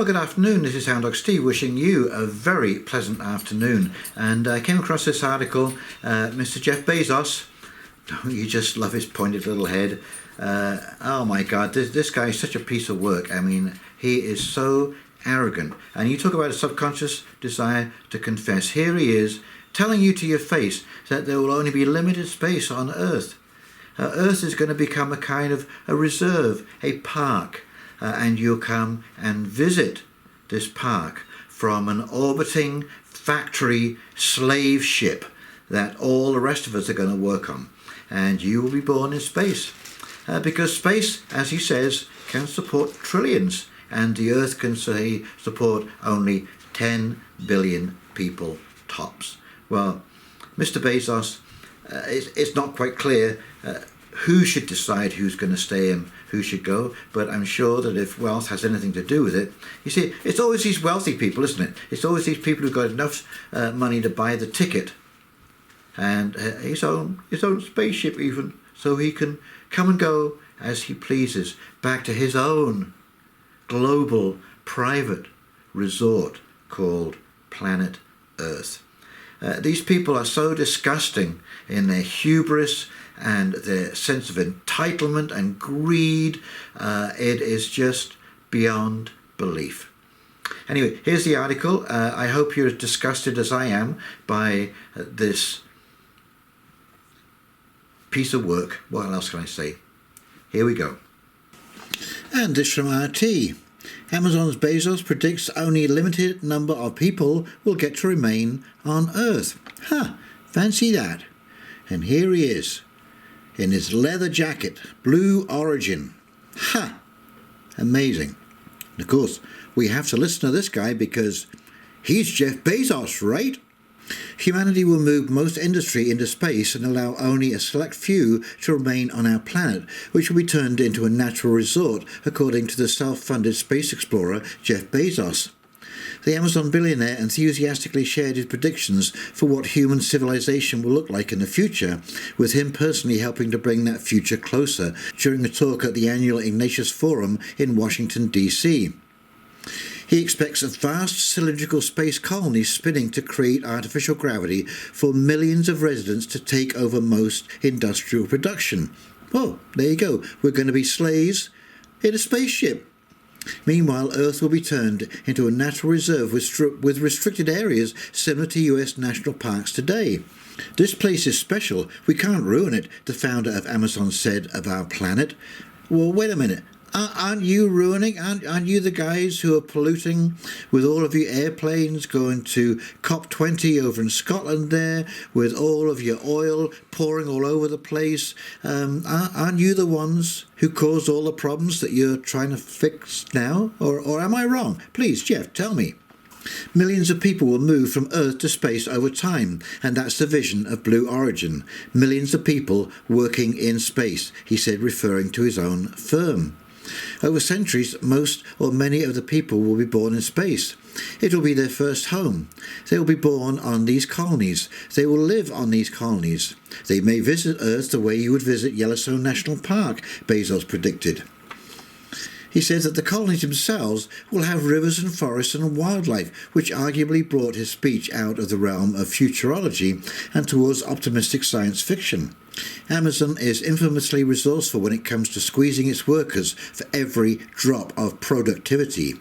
good afternoon. This is Houndog Steve wishing you a very pleasant afternoon. And I came across this article, Mr. Jeff Bezos. Don't you just love his pointed little head? Oh my God, this guy is such a piece of work. I mean, he is so arrogant. And you talk about a subconscious desire to confess. Here he is telling you to your face that there will only be limited space on Earth. Earth is going to become a kind of a reserve, a park. And you'll come and visit this park from an orbiting factory slave ship that all the rest of us are going to work on. And you will be born in space. Because space, as he says, can support trillions. And the Earth can support only 10 billion people tops. Well, Mr. Bezos, it's not quite clear who should decide who's going to stay and who should go, but I'm sure that if wealth has anything to do with it, you see, it's always these wealthy people, isn't it? It's always these people who've got enough money to buy the ticket and his own spaceship even, so he can come and go as he pleases back to his own global private resort called Planet Earth. These people are so disgusting in their hubris and their sense of entitlement and greed. It is just beyond belief. Anyway, here's the article. I hope you're as disgusted as I am by this piece of work. What else can I say? Here we go. And this from RT. Amazon's Bezos predicts only a limited number of people will get to remain on Earth. Fancy that. And here he is, in his leather jacket, Blue Origin. Amazing. And of course, we have to listen to this guy because he's Jeff Bezos, right? Humanity will move most industry into space and allow only a select few to remain on our planet, which will be turned into a natural resort, according to the self-funded space explorer Jeff Bezos. The Amazon billionaire enthusiastically shared his predictions for what human civilization will look like in the future, with him personally helping to bring that future closer during a talk at the annual Ignatius Forum in Washington, D.C. He expects a vast cylindrical space colony spinning to create artificial gravity for millions of residents to take over most industrial production. Well, there you go. We're going to be slaves in a spaceship. Meanwhile, Earth will be turned into a natural reserve with restricted areas similar to US national parks today. This place is special. We can't ruin it, the founder of Amazon said of our planet. Well, wait a minute. Aren't you ruining? Aren't you the guys who are polluting with all of your airplanes going to COP20 over in Scotland there, with all of your oil pouring all over the place? Aren't you the ones who caused all the problems that you're trying to fix now? Or am I wrong? Please, Jeff, tell me. Millions of people will move from Earth to space over time, and that's the vision of Blue Origin. Millions of people working in space, he said, referring to his own firm. Over centuries, most or many of the people will be born in space. It will be their first home. They will be born on these colonies. They will live on these colonies. They may visit Earth the way you would visit Yellowstone National Park, Bezos predicted. He says that the colonies themselves will have rivers and forests and wildlife, which arguably brought his speech out of the realm of futurology and towards optimistic science fiction. Amazon is infamously resourceful when it comes to squeezing its workers for every drop of productivity.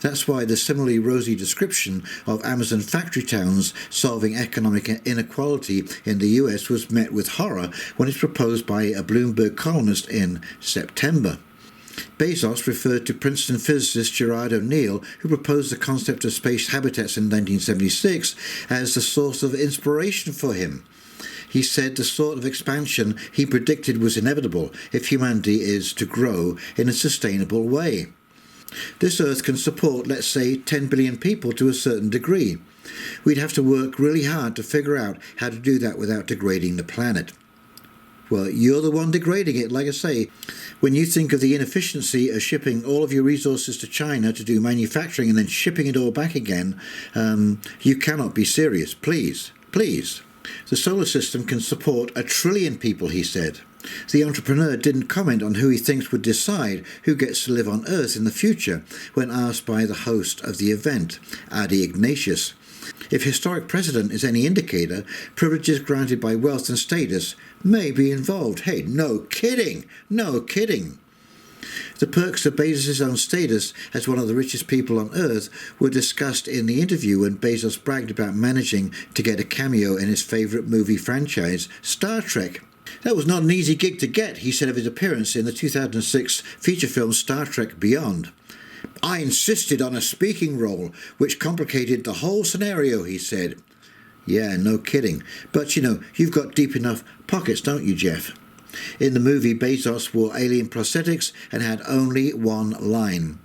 That's why the similarly rosy description of Amazon factory towns solving economic inequality in the US was met with horror when it's proposed by a Bloomberg columnist in September. Bezos referred to Princeton physicist Gerard O'Neill, who proposed the concept of space habitats in 1976, as the source of inspiration for him. He said the sort of expansion he predicted was inevitable if humanity is to grow in a sustainable way. This Earth can support, let's say, 10 billion people to a certain degree. We'd have to work really hard to figure out how to do that without degrading the planet. Well, you're the one degrading it, like I say. When you think of the inefficiency of shipping all of your resources to China to do manufacturing and then shipping it all back again, you cannot be serious. Please, please. The solar system can support 1 trillion people, he said. The entrepreneur didn't comment on who he thinks would decide who gets to live on Earth in the future when asked by the host of the event, Adi Ignatius. If historic precedent is any indicator, privileges granted by wealth and status may be involved. Hey, no kidding! No kidding! The perks of Bezos' own status as one of the richest people on Earth were discussed in the interview when Bezos bragged about managing to get a cameo in his favourite movie franchise, Star Trek. That was not an easy gig to get, he said of his appearance in the 2006 feature film Star Trek Beyond. I insisted on a speaking role, which complicated the whole scenario, he said. Yeah, no kidding. But, you've got deep enough pockets, don't you, Jeff? In the movie, Bezos wore alien prosthetics and had only one line.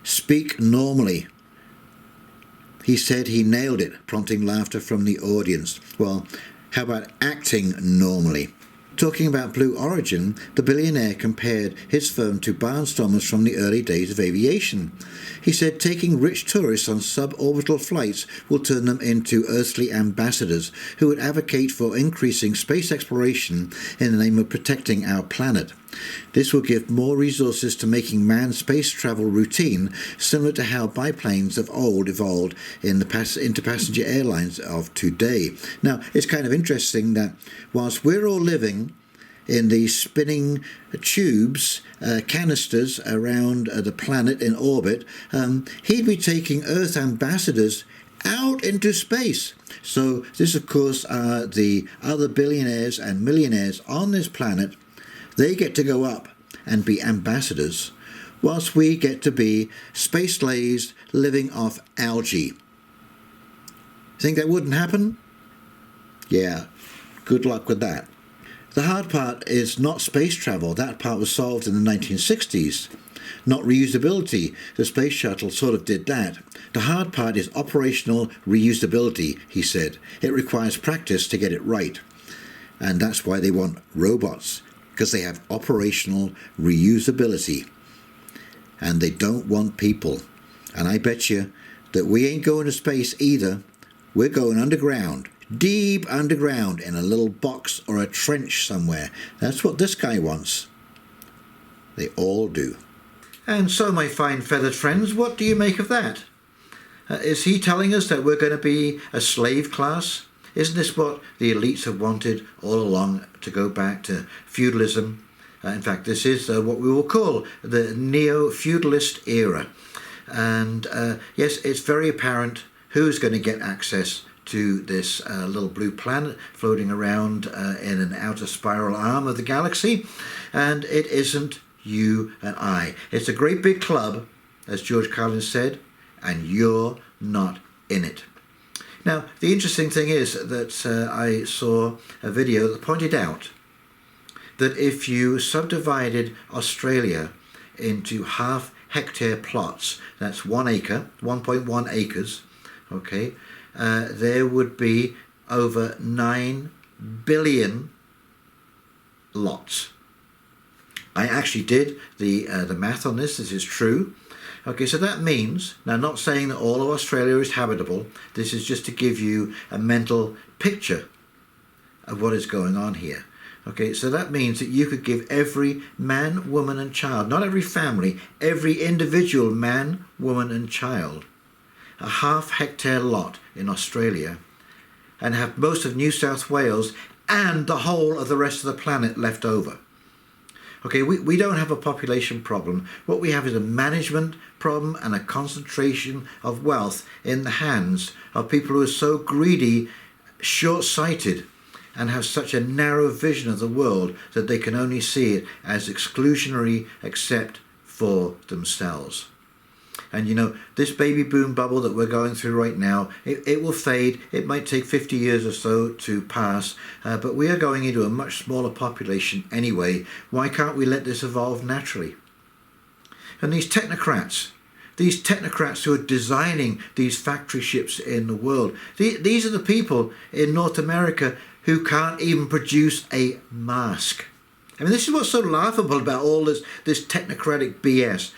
Speak normally. He said he nailed it, prompting laughter from the audience. Well, how about acting normally? Talking about Blue Origin, the billionaire compared his firm to barnstormers from the early days of aviation. He said taking rich tourists on suborbital flights will turn them into earthly ambassadors who would advocate for increasing space exploration in the name of protecting our planet. This will give more resources to making manned space travel routine, similar to how biplanes of old evolved into passenger airlines of today. Now, it's kind of interesting that whilst we're all living in these spinning tubes, canisters around the planet in orbit, he'd be taking Earth ambassadors out into space. So this, of course, are the other billionaires and millionaires on this planet. They get to go up and be ambassadors, whilst we get to be space slaves living off algae. Think that wouldn't happen? Yeah, good luck with that. The hard part is not space travel. That part was solved in the 1960s. Not reusability. The space shuttle sort of did that. The hard part is operational reusability, he said. It requires practice to get it right. And that's why they want robots, because they have operational reusability. And they don't want people. And I bet you that we ain't going to space either. We're going underground. Deep underground in a little box or a trench somewhere. That's what this guy wants. They all do. And so, my fine feathered friends, what do you make of that? Is he telling us that we're going to be a slave class? Isn't this what the elites have wanted all along, to go back to feudalism? In fact, this is what we will call the neo-feudalist era. And yes, it's very apparent who's going to get access to this little blue planet floating around in an outer spiral arm of the galaxy. And it isn't you and I. It's a great big club, as George Carlin said, and you're not in it. Now, the interesting thing is that I saw a video that pointed out that if you subdivided Australia into half-hectare plots, that's 1 acre, 1.1 acres, okay, there would be over 9 billion lots. I actually did the math on this. This is true. Okay, so that means, now not saying that all of Australia is habitable, this is just to give you a mental picture of what is going on here. Okay, so that means that you could give every man, woman and child, not every family, every individual man, woman and child, a half-hectare lot in Australia, and have most of New South Wales and the whole of the rest of the planet left over. Okay, we don't have a population problem. What we have is a management problem and a concentration of wealth in the hands of people who are so greedy, short-sighted, and have such a narrow vision of the world that they can only see it as exclusionary except for themselves. And this baby boom bubble that we're going through right now, it will fade. It might take 50 years or so to pass, but we are going into a much smaller population anyway. Why can't we let this evolve naturally? And these technocrats who are designing these factory ships in the world, these are the people in North America who can't even produce a mask. I mean, this is what's so laughable about all this technocratic BS.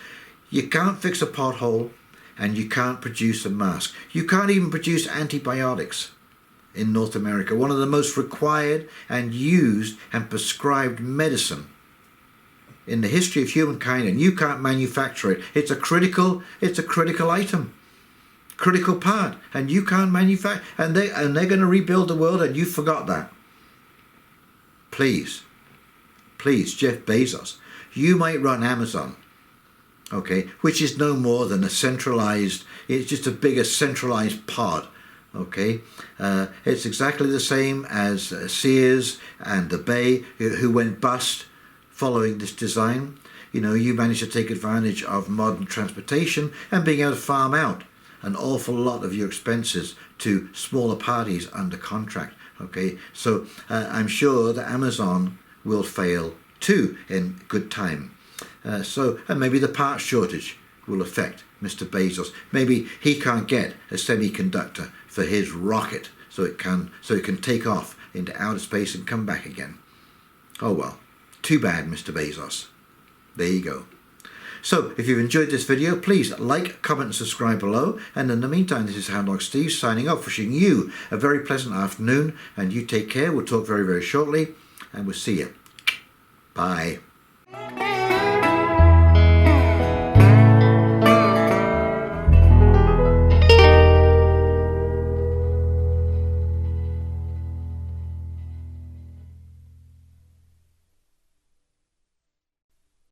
You can't fix a pothole and you can't produce a mask. You can't even produce antibiotics. in North America, one of the most required and used and prescribed medicine in the history of humankind, and you can't manufacture it. It's a critical item, critical part, and you can't manufacture, and they're going to rebuild the world, and you forgot that. Please, Jeff Bezos, you might run Amazon, okay, which is no more than a centralized, it's just a bigger centralized pod, okay. It's exactly the same as Sears and the Bay, who went bust following this design. You know, you managed to take advantage of modern transportation and being able to farm out an awful lot of your expenses to smaller parties under contract, okay. So I'm sure that Amazon will fail too in good time. And maybe the parts shortage will affect Mr. Bezos. Maybe he can't get a semiconductor for his rocket so it can take off into outer space and come back again. Oh well, too bad, Mr. Bezos. There you go. So if you've enjoyed this video, please like, comment and subscribe below. And in the meantime, this is Houndog Steve signing off, wishing you a very pleasant afternoon, and you take care. We'll talk very, very shortly, and we'll see you. Bye.